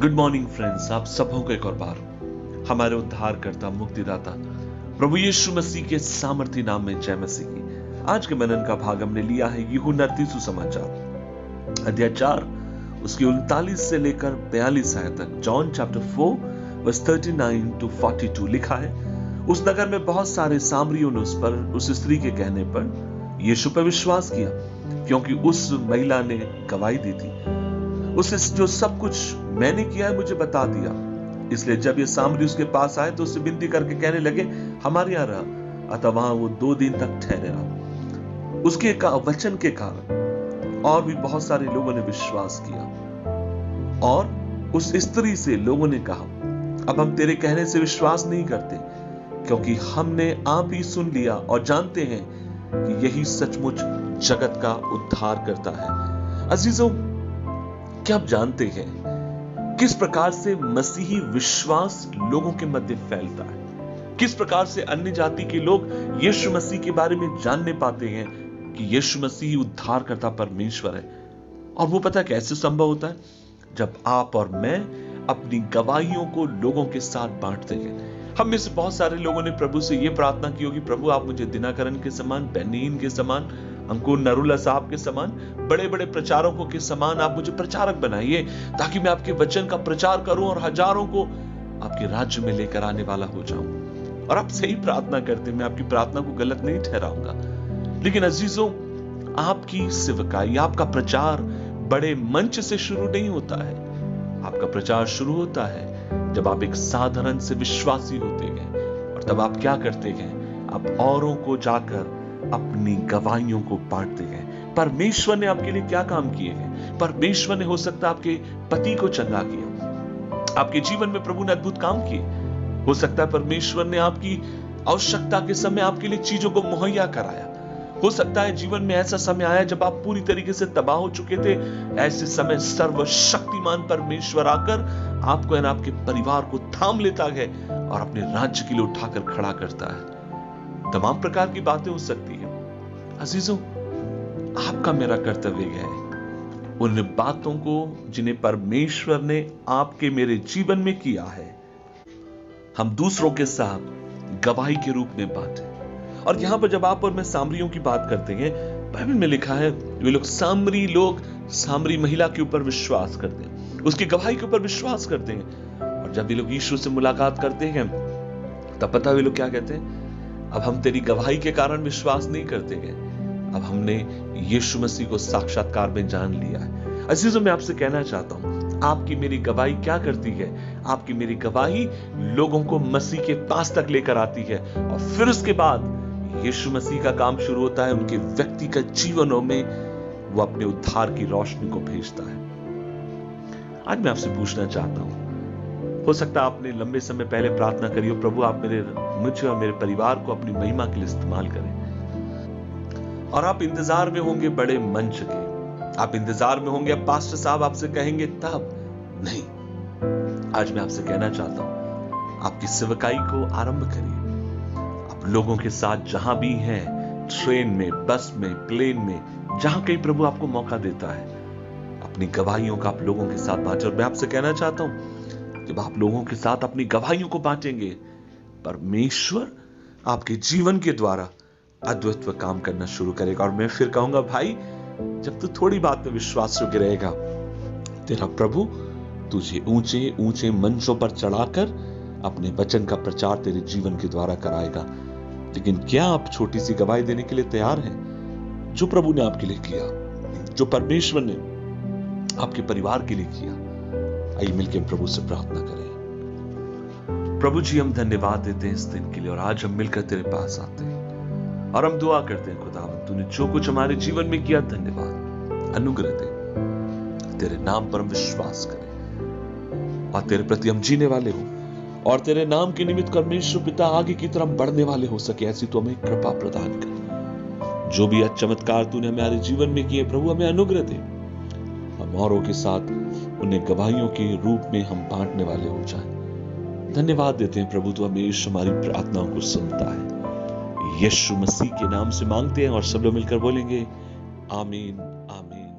Good morning friends, आप सबों को एक और बार हमारे उद्धारकर्ता मुक्तिदाता प्रभु यीशु मसीह के सामर्थी नाम में जय मसीह की। आज के मनन का भाग हमने लिया है यूहन्ना सुसमाचार अध्याय 4 उसकी 39 से लेकर 42 आयत तक। जॉन चैप्टर 4 वर्स 39 टू 42 लिखा है, उस नगर में बहुत सारे सामरियों ने उस स्त्री के कहने पर यीशु पर विश्वास किया, क्योंकि उस महिला ने गवाही दी थी, उसने जो सब कुछ मैंने किया है मुझे बता दिया। इसलिए जब ये सामरी उसके पास आए तो उससे विनती करके कहने लगे, हमारे यहाँ रह। अतः वहां वो 2 दिन तक ठहरे रहा। उसके वचन के कारण और भी बहुत सारे लोगों ने विश्वास किया। और उस स्त्री से लोगों ने कहा, अब हम तेरे कहने से विश्वास नहीं करते, क्योंकि हमने आप ही सुन लिया और जानते हैं कि यही सचमुच जगत का उद्धार करता है। अजीजों, क्या आप जानते हैं किस प्रकार से मसीही विश्वास लोगों के मध्य फैलता है? किस प्रकार से अन्य जाति के लोग यीशु मसीह के बारे में जानने पाते हैं कि यीशु मसीह उद्धार करता परमेश्वर है? और वो पता कैसे संभव होता है? जब आप और मैं अपनी गवाहियों को लोगों के साथ बांटते हैं। हम में से बहुत सारे लोगों ने प्रभु से यह प्रार्थना की होगी, प्रभु आप मुझे दिनाकरण के समान, बेनीन के समान, अंकुर नरुला साहब के समान, बड़े बड़े प्रचारकों के समान आप मुझे प्रचारक बनाइए, ताकि मैं आपके वचन का प्रचार करूं और हजारों को आपके राज्य में लेकर आने वाला हो जाऊं। और आप सही प्रार्थना करते, मैं आपकी प्रार्थना को गलत नहीं ठहराऊंगा। लेकिन अजीजों, आपकी सेवकाई, आपका प्रचार बड़े मंच से शुरू नहीं होता है। आपका प्रचार शुरू होता है जब आप एक साधारण से विश्वासी होते हैं। और तब आप क्या करते हैं? आप औरों को जाकर अपनी गवाहियों को बांटते हैं। परमेश्वर ने आपके लिए क्या काम किए हैं? परमेश्वर ने हो सकता है आपके पति को चंगा किया, आपके जीवन में प्रभु ने अद्भुत काम किए। हो सकता है परमेश्वर ने आपकी आवश्यकता के समय आपके लिए चीजों को मुहैया कराया। हो सकता है जीवन में ऐसा समय आया जब आप पूरी तरीके से तबाह हो चुके थे। ऐसे समय सर्वशक्तिमान परमेश्वर आकर आपको और आपके परिवार को थाम लेता है और अपने राज्य के लिए उठाकर खड़ा करता है। तमाम प्रकार की बातें हो सकती है। अजीजों, आपका मेरा कर्तव्य है उन बातों को जिन्हें परमेश्वर ने आपके मेरे जीवन में किया है, हम दूसरों के साथ गवाही के रूप में बांटें। और यहां पर जब आप और मैं सामरियों की बात करते हैं, बाइबल में लिखा है वे लोग सामरी महिला के ऊपर विश्वास करते हैं, उसकी गवाही के ऊपर विश्वास करते हैं। और जब वे लोग यीशु से मुलाकात करते हैं तब पता वे लोग क्या कहते हैं? अब हम तेरी गवाही के कारण विश्वास नहीं करते हैं, अब हमने यीशु मसीह को साक्षात्कार में जान लिया है। अजीजों, मैं आपसे कहना चाहता हूं, आपकी मेरी गवाही क्या करती है? आपकी मेरी गवाही लोगों को मसीह के पास तक लेकर आती है, और फिर उसके बाद यीशु मसीह का काम शुरू होता है उनके व्यक्तिगत जीवनों में। वो अपने उद्धार की रोशनी को भेजता है। आज मैं आपसे पूछना चाहता हूं, हो सकता है आपने लंबे समय पहले प्रार्थना करी हो, प्रभु आप मुझे और मेरे परिवार को अपनी महिमा के लिए इस्तेमाल करें। और आप इंतजार में होंगे बड़े मंच के, आप इंतजार में होंगे अब पास्टर साहब आपसे कहेंगे तब नहीं। आज मैं आपसे कहना चाहता हूं, आपकी सेवकाई को आरंभ करिए। आप लोगों के साथ जहां भी हैं, ट्रेन में, बस में, प्लेन में, जहां कहीं प्रभु आपको मौका देता है, अपनी गवाहियों का आप लोगों के साथ बांटें। और मैं आपसे कहना चाहता हूं, जब आप लोगों के साथ अपनी गवाहियों को बांटेंगे, परमेश्वर आपके जीवन के द्वारा अद्भुत काम करना शुरू करेगा। और मैं फिर कहूंगा, भाई, जब तू थोड़ी बात में विश्वास योग्य रहेगा, तेरा प्रभु तुझे ऊंचे ऊंचे मंचों पर चढ़ाकर अपने वचन का प्रचार तेरे जीवन के द्वारा कराएगा। लेकिन क्या आप छोटी सी गवाही देने के लिए तैयार हैं? जो प्रभु ने आपके लिए किया, जो परमेश्वर ने आपके परिवार के लिए किया। आइए मिलकर प्रभु से प्रार्थना करें। प्रभु जी, हम धन्यवाद देते हैं इस दिन के लिए, और आज हम मिलकर तेरे पास आते हैं और हम दुआ करते हैं, खुदावंद तूने जो कुछ हमारे जीवन में किया, धन्यवाद, अनुग्रह दे। तेरे नाम पर हम विश्वास करें और तेरे प्रति हम जीने वाले हो, और तेरे नाम के निमित्त परमेश्वर पिता आगे की तरफ बढ़ने वाले हो सके, ऐसी तो हमें कृपा प्रदान कर। जो भी चमत्कार तूने हमारे जीवन में किए प्रभु, हमें अनुग्रह दे। हम औरों के साथ उन्हें गवाहियों के रूप में हम बांटने वाले हो जाएं। धन्यवाद देते हैं प्रभु, तू हमेशा हमारी प्रार्थनाओं को सुनता है। यीशु मसीह के नाम से मांगते हैं और सब लोग मिलकर बोलेंगे आमीन, आमीन।